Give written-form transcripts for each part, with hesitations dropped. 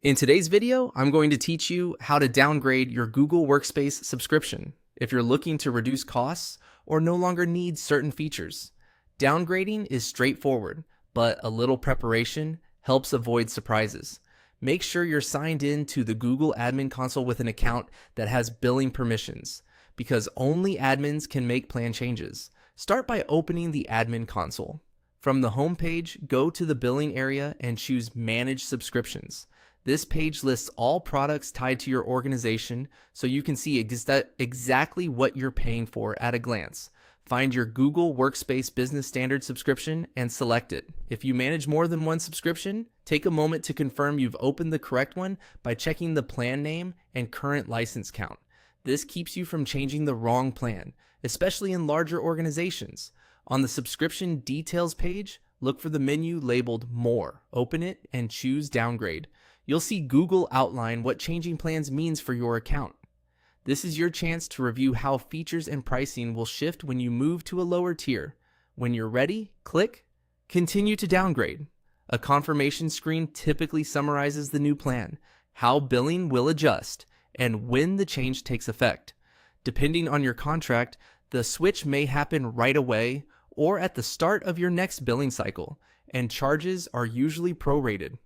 In today's video, I'm going to teach you how to downgrade your Google Workspace subscription if you're looking to reduce costs or no longer need certain features. Downgrading is straightforward, but a little preparation helps avoid surprises. Make sure you're signed in to the Google Admin Console with an account that has billing permissions, because only admins can make plan changes. Start by opening the Admin Console. From the home page, go to the billing area and choose Manage Subscriptions. This page lists all products tied to your organization so you can see exactly what you're paying for at a glance. Find your Google Workspace Business Standard subscription and select it. If you manage more than one subscription, take a moment to confirm you've opened the correct one by checking the plan name and current license count. This keeps you from changing the wrong plan, especially in larger organizations. On the subscription details page, look for the menu labeled More. Open it and choose Downgrade. You'll see Google outline what changing plans means for your account. This is your chance to review how features and pricing will shift when you move to a lower tier. When you're ready, click Continue to Downgrade. A confirmation screen typically summarizes the new plan, how billing will adjust, and when the change takes effect. Depending on your contract, the switch may happen right away or at the start of your next billing cycle, and charges are usually prorated.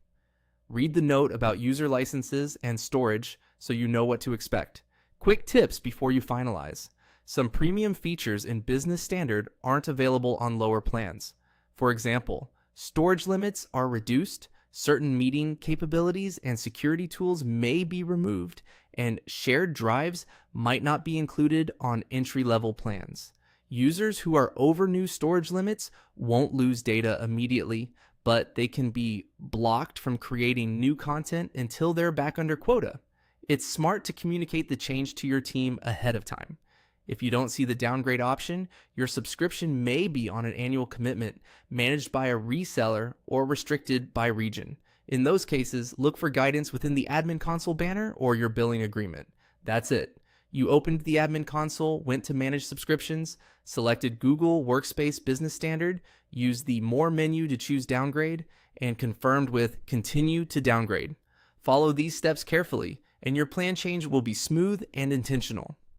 Read the note about user licenses and storage so you know what to expect. Quick tips before you finalize. Some premium features in Business Standard aren't available on lower plans. For example, storage limits are reduced, certain meeting capabilities and security tools may be removed, and shared drives might not be included on entry-level plans. Users who are over new storage limits won't lose data immediately, but they can be blocked from creating new content until they're back under quota. It's smart to communicate the change to your team ahead of time. If you don't see the downgrade option, your subscription may be on an annual commitment managed by a reseller or restricted by region. In those cases, look for guidance within the Admin Console banner or your billing agreement. That's it. You opened the Admin Console, went to Manage Subscriptions, selected Google Workspace Business Standard, used the More menu to choose Downgrade, and confirmed with Continue to Downgrade. Follow these steps carefully, and your plan change will be smooth and intentional.